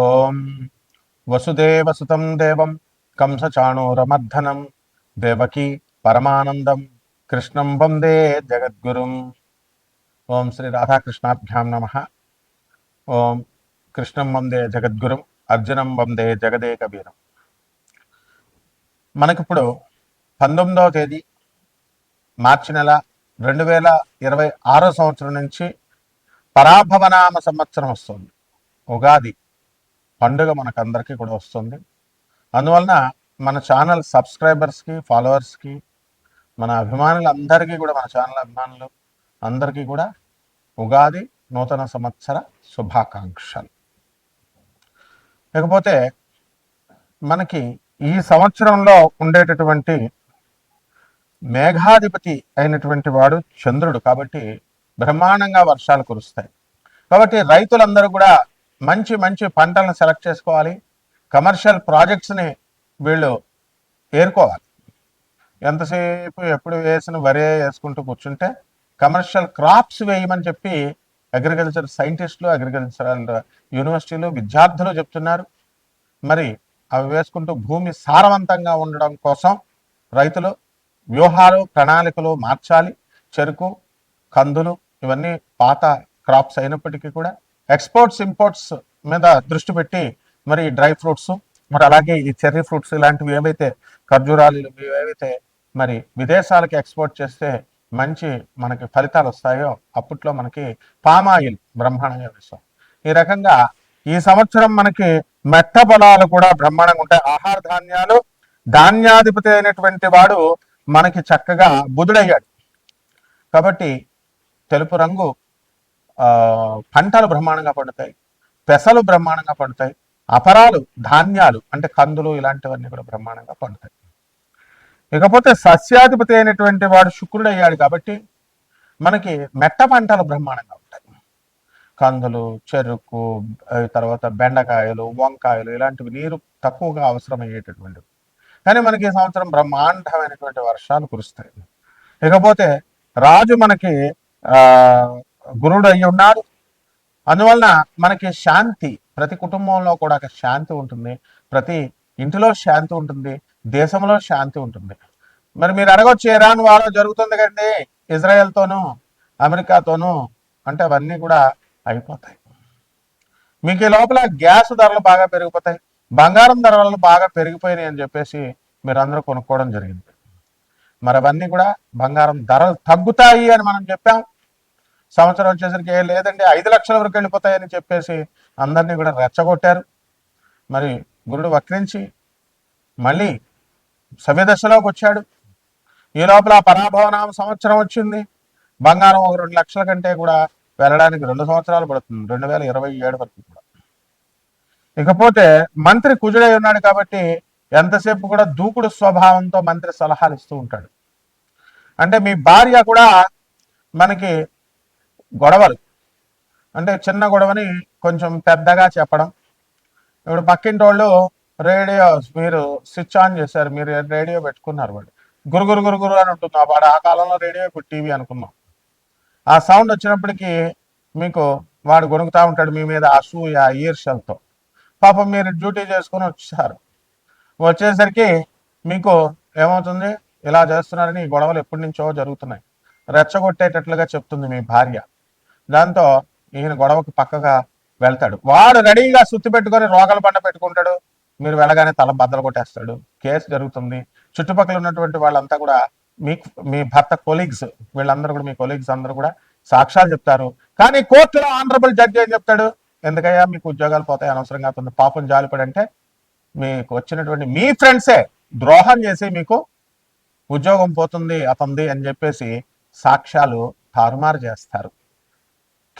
ఓం వసుదేవసుతం దేవం కంసచాణూరమర్ధనం దేవకీ పరమానందం కృష్ణం వందే జగద్గురుం. ఓం శ్రీ రాధాకృష్ణాభ్యాం నమ. ఓం కృష్ణం వందే జగద్గురుం అర్జునం వందే జగదేకవీరం. మనకిప్పుడు 19వ తేదీ మార్చి నెల 2026 సంవత్సరం నుంచి పరాభవనామ సంవత్సరం వస్తుంది. ఉగాది పండుగ మనకందరికీ కూడా వస్తుంది. అందువలన మన ఛానల్ సబ్స్క్రైబర్స్కి, ఫాలోవర్స్కి, మన అభిమానులందరికీ కూడా, మన ఛానల్ అభిమానులు అందరికీ కూడా ఉగాది నూతన సంవత్సర శుభాకాంక్షలు. లేకపోతే మనకి ఈ సంవత్సరంలో ఉండేటటువంటి మేఘాధిపతి అయినటువంటి వాడు చంద్రుడు. కాబట్టి బ్రహ్మాండంగా వర్షాలు కురుస్తాయి. కాబట్టి రైతులందరూ కూడా మంచి మంచి పంటలను సెలెక్ట్ చేసుకోవాలి. కమర్షియల్ ప్రాజెక్ట్స్ని వీళ్ళు ఏరుకోవాలి. ఎంతసేపు ఎప్పుడు వేసిన వరే వేసుకుంటూ కూర్చుంటే కమర్షియల్ క్రాప్స్ వేయమని చెప్పి అగ్రికల్చర్ సైంటిస్టులు, అగ్రికల్చరల్ యూనివర్సిటీలు, విద్యార్థులు చెప్తున్నారు. మరి అవి వేసుకుంటూ భూమి సారవంతంగా ఉండడం కోసం రైతులు వ్యూహాలు, ప్రణాళికలు మార్చాలి. చెరుకు, కందులు ఇవన్నీ పాత క్రాప్స్ అయినప్పటికీ కూడా ఎక్స్పోర్ట్స్, ఇంపోర్ట్స్ మీద దృష్టి పెట్టి మరి డ్రై ఫ్రూట్స్, మరి అలాగే ఈ చెర్రీ ఫ్రూట్స్ ఇలాంటివి ఏవైతే, ఖర్జూరాలు ఏవైతే మరి విదేశాలకి ఎక్స్పోర్ట్ చేస్తే మంచి మనకి ఫలితాలు వస్తాయో అప్పట్లో మనకి పామాయిల్ బ్రహ్మాండంగా వేస్తాం. ఈ రకంగా ఈ సంవత్సరం మనకి మెట్ట పొలాలు కూడా బ్రహ్మాండంగా ఉంటాయి. ఆహార ధాన్యాలు, ధాన్యాధిపతి అయినటువంటి వాడు మనకి చక్కగా బుధుడయ్యాడు. కాబట్టి తెలుపు రంగు పంటలు బ్రహ్మాండంగా పండుతాయి, పెసలు బ్రహ్మాండంగా పండుతాయి, అపరాలు, ధాన్యాలు అంటే కందులు ఇలాంటివన్నీ కూడా బ్రహ్మాండంగా పండుతాయి. ఇకపోతే సస్యాధిపతి అయినటువంటి వాడు శుక్రుడు అయ్యాడు. కాబట్టి మనకి మెట్ట పంటలు బ్రహ్మాండంగా ఉంటాయి. కందులు, చెరుకు, తర్వాత బెండకాయలు, వంకాయలు ఇలాంటివి నీరు తక్కువగా అవసరమయ్యేటటువంటివి. కానీ మనకి ఈ సంవత్సరం బ్రహ్మాండమైనటువంటి వర్షాలు కురుస్తాయి. ఇకపోతే రాజు మనకి గురుడు అయి ఉన్నాడు. అందువలన మనకి శాంతి, ప్రతి కుటుంబంలో కూడా శాంతి ఉంటుంది, ప్రతి ఇంటిలో శాంతి ఉంటుంది, దేశంలో శాంతి ఉంటుంది. మరి మీరు అడగొచ్చు, ఇరాన్ వార్ జరుగుతుంది కండి ఇజ్రాయెల్తోనూ అమెరికాతోనూ అంటే అవన్నీ కూడా అయిపోతాయి. మీకు ఈ లోపల గ్యాస్ ధరలు బాగా పెరిగిపోతాయి, బంగారం ధరలు బాగా పెరిగిపోయినాయి అని చెప్పేసి మీరు అందరూ కొనుక్కోవడం జరిగింది. మరి అవన్నీ కూడా బంగారం ధరలు తగ్గుతాయి అని మనం చెప్పాం. సంవత్సరం వచ్చేసరికి లేదండి 5 లక్షల వరకు వెళ్ళిపోతాయని చెప్పేసి అందరినీ కూడా రెచ్చగొట్టారు. మరి గురుడు వక్రించి మళ్ళీ సవ్యదశలోకి వచ్చాడు. ఈ లోపల పరాభవనామ సంవత్సరం వచ్చింది. బంగారం ఒక 2 లక్షల కంటే కూడా వెళ్ళడానికి 2 సంవత్సరాలు పడుతుంది, 2027 వరకు కూడా. ఇకపోతే మంత్రి కుజుడై ఉన్నాడు. కాబట్టి ఎంతసేపు కూడా దూకుడు స్వభావంతో మంత్రి సలహాలు ఇస్తూ ఉంటాడు. అంటే మీ భార్య కూడా మనకి గొడవలు అంటే చిన్న గొడవని కొంచెం పెద్దగా చెప్పడం. ఇప్పుడు పక్కింటి వాళ్ళు రేడియో మీరు స్విచ్ ఆన్ చేశారు, మీరు రేడియో పెట్టుకున్నారు, వాడు గురుగురు గురుగురు అని ఉంటుంది. వాడు ఆ కాలంలో రేడియో ఇప్పుడు టీవీ అనుకున్నాం. ఆ సౌండ్ వచ్చినప్పటికీ మీకు వాడు గొణుకుతూ ఉంటాడు మీ మీద అసూయ, ఈర్ష్యలతో. పాపం మీరు డ్యూటీ చేసుకుని వచ్చేసరికి మీకు ఏమవుతుంది, ఇలా చేస్తున్నారని గొడవలు ఎప్పటి నుంచో జరుగుతున్నాయి. రెచ్చగొట్టేటట్లుగా చెప్తుంది మీ భార్య. దాంతో ఈయన గొడవకు పక్కగా వెళ్తాడు. వాడు రెడీగా సుత్తి పెట్టుకొని రోగాల పండ పెట్టుకుంటాడు. మీరు వెళ్ళగానే తల బద్దలు కొట్టేస్తాడు. కేసు జరుగుతుంది. చుట్టుపక్కల ఉన్నటువంటి వాళ్ళంతా కూడా మీ భర్త కొలీగ్స్, వీళ్ళందరూ కూడా మీ కొలీగ్స్ అందరూ కూడా సాక్ష్యాలు చెప్తారు. కానీ కోర్టులో ఆనరబుల్ జడ్జి ఏం చెప్తాడు, ఎందుకయ్యా మీకు ఉద్యోగాలు పోతాయి, అనవసరంగా అవుతుంది, పాపం జాలిపడి అంటే మీకు వచ్చినటువంటి మీ ఫ్రెండ్సే ద్రోహం చేసి మీకు ఉద్యోగం పోతుంది అతంది అని చెప్పేసి సాక్ష్యాలు తారుమారు చేస్తారు,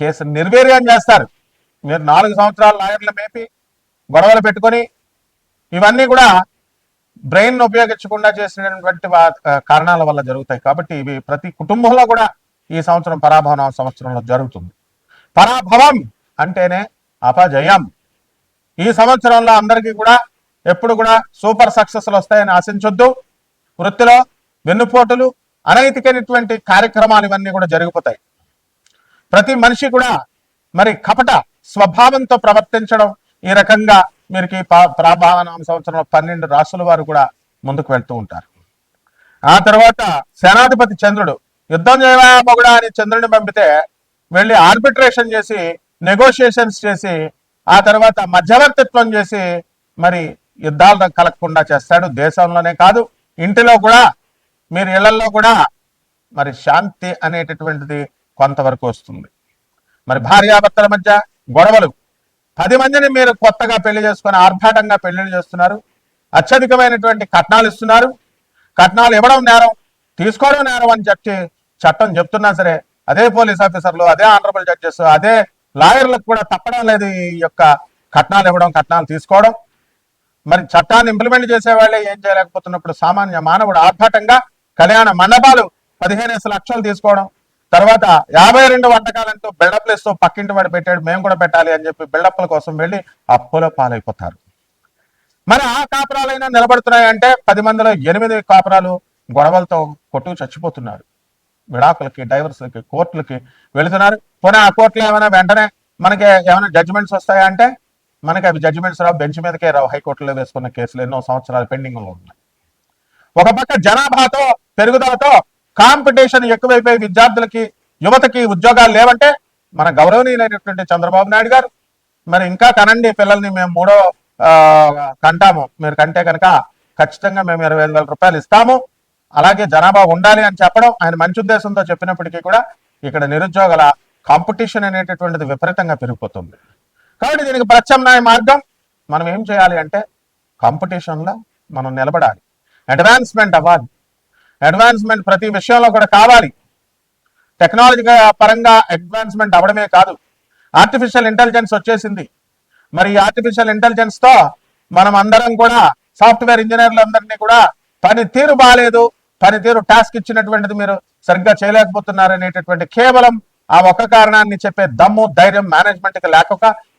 కేసు నిర్వీర్యం చేస్తారు. మీరు 4 సంవత్సరాలు లాయర్లు మేపి గొడవలు పెట్టుకొని ఇవన్నీ కూడా బ్రెయిన్ ఉపయోగించకుండా చేసినటువంటి కారణాల వల్ల జరుగుతాయి. కాబట్టి ఇవి ప్రతి కుటుంబంలో కూడా ఈ సంవత్సరం పరాభవన సంవత్సరంలో జరుగుతుంది. పరాభవం అంటేనే అపజయం. ఈ సంవత్సరంలో అందరికీ కూడా ఎప్పుడు కూడా సూపర్ సక్సెస్లు వస్తాయని ఆశించొద్దు. వృత్తిలో వెన్నుపోటులు, అనైతికమైనటువంటి కార్యక్రమాలు ఇవన్నీ కూడా జరిగిపోతాయి. ప్రతి మనిషి కూడా మరి కపట స్వభావంతో ప్రవర్తించడం, ఈ రకంగా మీకు ఈ ప్రాభావనామ సంవత్సరంలో 12 రాసుల వారు కూడా ముందుకు వెళ్తూ ఉంటారు. ఆ తర్వాత సేనాధిపతి చంద్రుడు యుద్ధం చేయవా మొగుడా అని చంద్రుడిని పంపితే వెళ్ళి ఆర్బిట్రేషన్ చేసి నెగోషియేషన్స్ చేసి ఆ తర్వాత మధ్యవర్తిత్వం చేసి మరి యుద్ధాలు కలగకుండా చేస్తాడు. దేశంలోనే కాదు ఇంటిలో కూడా, మీరు ఇళ్లలో కూడా మరి శాంతి అనేటటువంటిది కొంతవరకు వస్తుంది. మరి భార్యాభర్తల మధ్య గొడవలు, 10 మందిని మీరు కొత్తగా పెళ్లి చేసుకొని ఆర్భాటంగా పెళ్లిళ్ళు చేస్తున్నారు, అత్యధికమైనటువంటి కట్నాలు ఇస్తున్నారు. కట్నాలు ఇవ్వడం నేరం, తీసుకోవడం నేరం అని చెప్పి చట్టం చెప్తున్నా సరే అదే పోలీస్ ఆఫీసర్లు, అదే ఆనరబుల్ జడ్జెస్, అదే లాయర్లకు కూడా తప్పడం లేదు ఈ యొక్క కట్నాలు ఇవ్వడం, కట్నాలు తీసుకోవడం. మరి చట్టాన్ని ఇంప్లిమెంట్ చేసే వాళ్ళే ఏం చేయలేకపోతున్నప్పుడు సామాన్య మానవుడు ఆర్భాటంగా కళ్యాణ మండపాలు 15 లక్షలు తీసుకోవడం, తర్వాత 52 వంటకాలంటూ బిల్డప్లు ఇస్తూ పక్కింటి వాడు పెట్టాడు మేము కూడా పెట్టాలి అని చెప్పి బిల్డప్ల కోసం వెళ్ళి అప్పుల పాలైపోతారు. మరి ఆ కాపురాలైనా నిలబడుతున్నాయంటే 10 మందిలో 8 కాపురాలు గొడవలతో కొట్టుకు చచ్చిపోతున్నారు. విడాకులకి, డైవర్స్లకి, కోర్టులకి వెళుతున్నారు. పోనీ ఆ కోర్టులో ఏమైనా వెంటనే మనకి ఏమైనా జడ్జిమెంట్స్ వస్తాయా అంటే మనకి అవి జడ్జిమెంట్స్ రావు, బెంచ్ మీదకే రావు. హైకోర్టులో వేసుకున్న కేసులు ఎన్నో సంవత్సరాలు పెండింగ్లో ఉన్నాయి. ఒక పక్క జనాభాతో పెరుగుదలతో కాంపిటీషన్ ఎక్కువైపోయి విద్యార్థులకి, యువతకి ఉద్యోగాలు లేవంటే మన గౌరవనీయులైనటువంటి చంద్రబాబు నాయుడు గారు మరి ఇంకా కనండి పిల్లల్ని, మేము 3వ కంటాము, మీరు కంటే కనుక ఖచ్చితంగా మేము 25,000 రూపాయలు ఇస్తాము, అలాగే జనాభా ఉండాలి అని చెప్పడం ఆయన మంచి ఉద్దేశంతో చెప్పినప్పటికీ కూడా ఇక్కడ నిరుద్యోగుల కాంపిటీషన్ అనేటటువంటిది విపరీతంగా పెరిగిపోతుంది. కాబట్టి దీనికి ప్రత్యామ్నాయ మార్గం మనం ఏం చేయాలి అంటే కాంపిటీషన్లో మనం నిలబడాలి, అడ్వాన్స్మెంట్ అవ్వాలి. అడ్వాన్స్మెంట్ ప్రతి విషయంలో కూడా కావాలి. టెక్నాలజీ పరంగా అడ్వాన్స్మెంట్ అవ్వడమే కాదు, ఆర్టిఫిషియల్ ఇంటెలిజెన్స్ వచ్చేసింది. మరి ఈ ఆర్టిఫిషియల్ ఇంటెలిజెన్స్ తో మనం అందరం కూడా సాఫ్ట్వేర్ ఇంజనీర్లు అందరినీ కూడా పనితీరు బాగాలేదు, పనితీరు టాస్క్ ఇచ్చినటువంటిది మీరు సరిగ్గా చేయలేకపోతున్నారు అనేటటువంటి కేవలం ఆ ఒక్క కారణాన్ని చెప్పే దమ్ము, ధైర్యం మేనేజ్మెంట్కి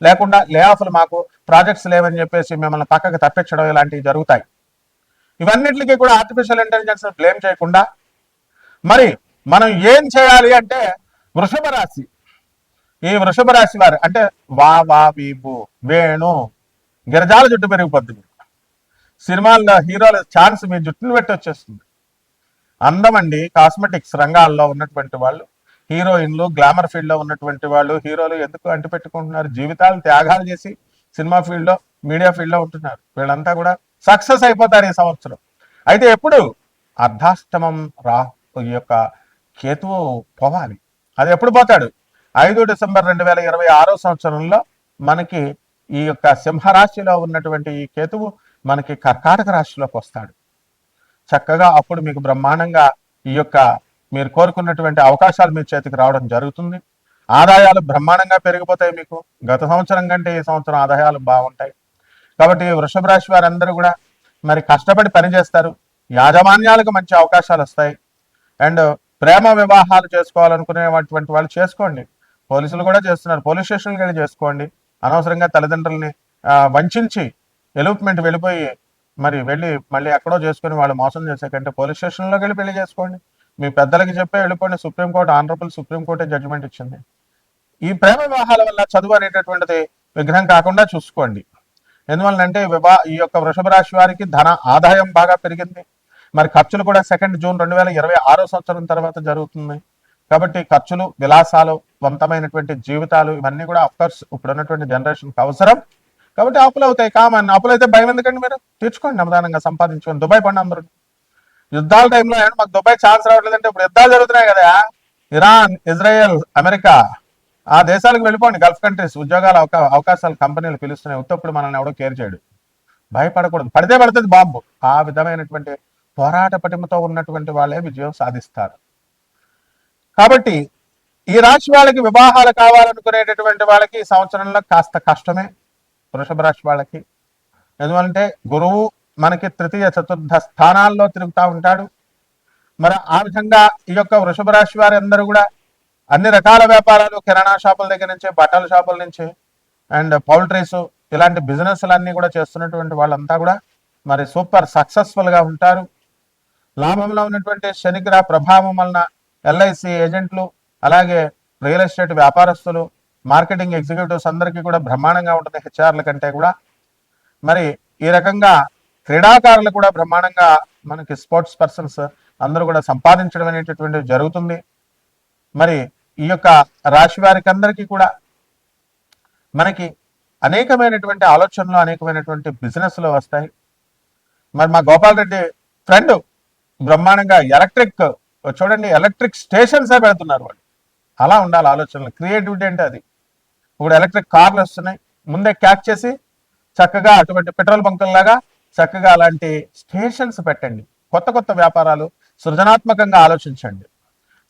లేకుండా లే ఆఫ్లు, మాకు ప్రాజెక్ట్స్ లేవని చెప్పేసి మిమ్మల్ని పక్కకు తప్పించడం ఇలాంటివి జరుగుతాయి. ఇవన్నిటికీ కూడా ఆర్టిఫిషియల్ ఇంటెలిజెన్స్ బ్లేమ్ చేయకుండా మరి మనం ఏం చేయాలి అంటే వృషభ రాశి, ఈ వృషభ రాశి వారు అంటే వీపు, వేణు, గిరజాల జుట్టు పెరిగిపోద్ది. సినిమాల్లో హీరోల ఛాన్స్ మీ జుట్టును పెట్టి వచ్చేస్తుంది. అందం అండి, కాస్మెటిక్స్ రంగాల్లో ఉన్నటువంటి వాళ్ళు, హీరోయిన్లు, గ్లామర్ ఫీల్డ్లో ఉన్నటువంటి వాళ్ళు, హీరోలు ఎందుకు అంటిపెట్టుకుంటున్నారు? జీవితాలు త్యాగాలు చేసి సినిమా ఫీల్డ్లో, మీడియా ఫీల్డ్లో ఉంటున్నారు. వీళ్ళంతా కూడా సక్సెస్ అయిపోతారు ఈ సంవత్సరం. అయితే ఎప్పుడు అర్ధాష్టమం ఈ యొక్క కేతువు పోవాలి. అది ఎప్పుడు పోతాడు? 5 డిసెంబర్ 2026 సంవత్సరంలో మనకి ఈ యొక్క సింహరాశిలో ఉన్నటువంటి ఈ కేతువు మనకి కర్కాటక రాశిలోకి వస్తాడు. చక్కగా అప్పుడు మీకు బ్రహ్మాండంగా ఈ యొక్క మీరు కోరుకున్నటువంటి అవకాశాలు మీ చేతికి రావడం జరుగుతుంది. ఆదాయాలు బ్రహ్మాండంగా పెరిగిపోతాయి. మీకు గత సంవత్సరం కంటే ఈ సంవత్సరం ఆదాయాలు బాగుంటాయి. కాబట్టి వృషభ రాశి వారందరూ కూడా మరి కష్టపడి పనిచేస్తారు. యాజమాన్యాలకు మంచి అవకాశాలు వస్తాయి. అండ్ ప్రేమ వివాహాలు చేసుకోవాలనుకునేటువంటి వాళ్ళు చేసుకోండి. పోలీసులు కూడా చేస్తున్నారు, పోలీస్ స్టేషన్కి వెళ్ళి చేసుకోండి. అనవసరంగా తల్లిదండ్రులని వంచి ఎలూప్మెంట్ వెళ్ళిపోయి వెళ్ళి మళ్ళీ ఎక్కడో చేసుకుని వాళ్ళు మోసం చేసే కంటే పోలీస్ స్టేషన్లోకి వెళ్ళి పెళ్లి చేసుకోండి. మీ పెద్దలకి చెప్పే వెళ్ళిపోండి. సుప్రీంకోర్టు, ఆనరబుల్ సుప్రీంకోర్టే జడ్జిమెంట్ ఇచ్చింది. ఈ ప్రేమ వివాహాల వల్ల చదువు అనేటటువంటిది విఘ్నం కాకుండా చూసుకోండి. ఎందువల్లంటే ఈ యొక్క వృషభ రాశి వారికి ధన ఆదాయం బాగా పెరిగింది. మరి ఖర్చులు కూడా 2 జూన్ 2026 సంవత్సరం తర్వాత జరుగుతుంది. కాబట్టి ఖర్చులు, విలాసాలు, వంతమైనటువంటి జీవితాలు ఇవన్నీ కూడా అఫ్కోర్స్ ఇప్పుడు ఉన్నటువంటి జనరేషన్కి అవసరం. కాబట్టి అప్పులు అవుతాయి, కామన్. అప్పులు అయితే భయం ఎందుకండి? మీరు తీర్చుకోండి, నిదానంగా సంపాదించుకోండి. దుబాయ్ పండి అందరూ. యుద్ధాల టైంలో మాకు దుబాయ్ ఛాన్స్ రావట్లేదంటే ఇప్పుడు యుద్ధాలు జరుగుతున్నాయి కదా, ఇరాన్, ఇజ్రాయెల్, అమెరికా, ఆ దేశాలకు వెళ్ళిపోండి. గల్ఫ్ కంట్రీస్ ఉద్యోగాల అవకాశాలు కంపెనీలు పిలుస్తున్నాయి. ఉత్తప్పుడు మనల్ని ఎవడో కేర్ చేయడు. భయపడకూడదు. పడితే పడుతుంది బాంబు. ఆ విధమైనటువంటి పోరాట పటిమతో ఉన్నటువంటి వాళ్ళే విజయం సాధిస్తారు. కాబట్టి ఈ రాశి వాళ్ళకి వివాహాలు కావాలనుకునేటటువంటి వాళ్ళకి ఈ సంవత్సరంలో కాస్త కష్టమే. వృషభ రాశి వాళ్ళకి ఎందుకంటే గురువు మనకి 3వ, 4వ స్థానాల్లో తిరుగుతూ ఉంటాడు. మరి ఆ విధంగా ఈ యొక్క వృషభ రాశి వారందరూ కూడా అన్ని రకాల వ్యాపారాలు, కిరాణా షాపుల దగ్గర నుంచి, బట్టల షాపుల నుంచి అండ్ పౌల్ట్రీస్ ఇలాంటి బిజినెస్లన్నీ కూడా చేస్తున్నటువంటి వాళ్ళంతా కూడా మరి సూపర్ సక్సెస్ఫుల్గా ఉంటారు. లాభంలో ఉన్నటువంటి శనిగ్రహ ప్రభావం వలన ఎల్ఐసి ఏజెంట్లు, అలాగే రియల్ ఎస్టేట్ వ్యాపారస్తులు, మార్కెటింగ్ ఎగ్జిక్యూటివ్స్ అందరికీ కూడా బ్రహ్మాండంగా ఉంటుంది హెచ్ఆర్ల కంటే కూడా. మరి ఈ రకంగా క్రీడాకారులు కూడా బ్రహ్మాండంగా మనకి స్పోర్ట్స్ పర్సన్స్ అందరూ కూడా సంపాదించడం అనేటటువంటిది జరుగుతుంది. మరి ఈ యొక్క రాశి వారికి అందరికీ కూడా మనకి అనేకమైనటువంటి ఆలోచనలు, అనేకమైనటువంటి బిజినెస్లు వస్తాయి. మరి మా గోపాల్ రెడ్డి ఫ్రెండ్ బ్రహ్మాండంగా ఎలక్ట్రిక్, చూడండి ఎలక్ట్రిక్ స్టేషన్సే పెడుతున్నారు వాళ్ళు. అలా ఉండాలి ఆలోచనలు, క్రియేటివిటీ అంటే అది. ఇప్పుడు ఎలక్ట్రిక్ కార్లు వస్తున్నాయి, ముందే క్యాచ్ చేసి చక్కగా అటువంటి పెట్రోల్ బంకుల్లాగా చక్కగా అలాంటి స్టేషన్స్ పెట్టండి. కొత్త కొత్త వ్యాపారాలు సృజనాత్మకంగా ఆలోచించండి.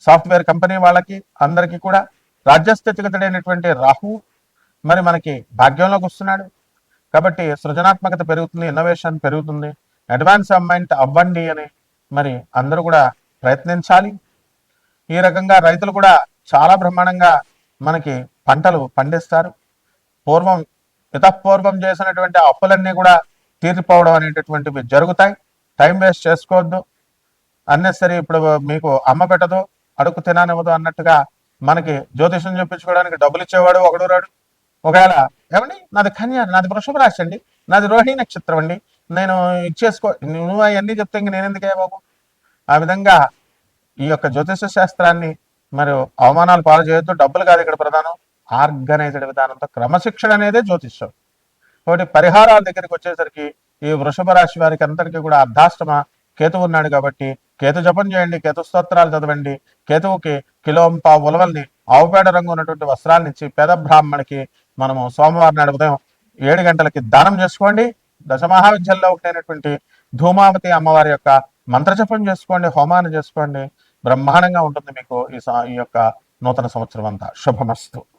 సాఫ్ట్వేర్ కంపెనీ వాళ్ళకి అందరికీ కూడా రాజ్యస్థితిగతుడైనటువంటి రాహు మరి మనకి భాగ్యంలోకి వస్తున్నాడు కాబట్టి సృజనాత్మకత పెరుగుతుంది, ఇన్నోవేషన్ పెరుగుతుంది, అడ్వాన్స్మెంట్ అవ్వండి అని మరి అందరూ కూడా ప్రయత్నించాలి. ఈ రకంగా రైతులు కూడా చాలా బ్రహ్మాండంగా మనకి పంటలు పండిస్తారు. పూర్వం చేసినటువంటి అప్పులన్నీ కూడా తీరిపోవడం అనేటటువంటివి జరుగుతాయి. టైం వేస్ట్ చేసుకోవద్దు. అన్నెసరీ ఇప్పుడు మీకు అమ్మ పెట్టదు, అడుగు తిననివ్వదు అన్నట్టుగా మనకి జ్యోతిషం చెప్పించుకోవడానికి డబ్బులు ఇచ్చేవాడు ఒకడు రాడు. ఒకవేళ ఏమండి నాది కన్య, నాది వృషభ రాశి అండి, నాది రోహిణి నక్షత్రం అండి, నేను ఇచ్చేసుకో, నువ్వు అవన్నీ చెప్తే ఇంక నేను ఎందుకే బాబు. ఆ విధంగా ఈ యొక్క జ్యోతిష శాస్త్రాన్ని మరి అవమానాలు పాలు చేయొద్దు. డబ్బులు కాదు ఇక్కడ ప్రధానం, ఆర్గనైజ్డ్ విధానంతో క్రమశిక్షణ అనేదే జ్యోతిష్యం. కాబట్టి పరిహారాల దగ్గరికి వచ్చేసరికి ఈ వృషభ రాశి వారికి అందరికీ కూడా అర్ధాష్టమ కేతువు ఉన్నాడు కాబట్టి కేతు జపం చేయండి, కేతు స్తోత్రాలు చదవండి. కేతువుకి కిలోంపా ఉలవల్ని ఆవుపేడ రంగు ఉన్నటువంటి వస్త్రాలను ఇచ్చి పేద బ్రాహ్మణికి మనము సోమవారం నాడు ఉదయం 7 గంటలకి దానం చేసుకోండి. దశమహావిద్యల్లో ఒకటైనటువంటి ధూమావతి అమ్మవారి యొక్క మంత్రజపం చేసుకోండి, హోమాన్ని చేసుకోండి. బ్రహ్మాండంగా ఉంటుంది మీకు ఈ యొక్క నూతన సంవత్సరం అంతా. శుభమస్తు.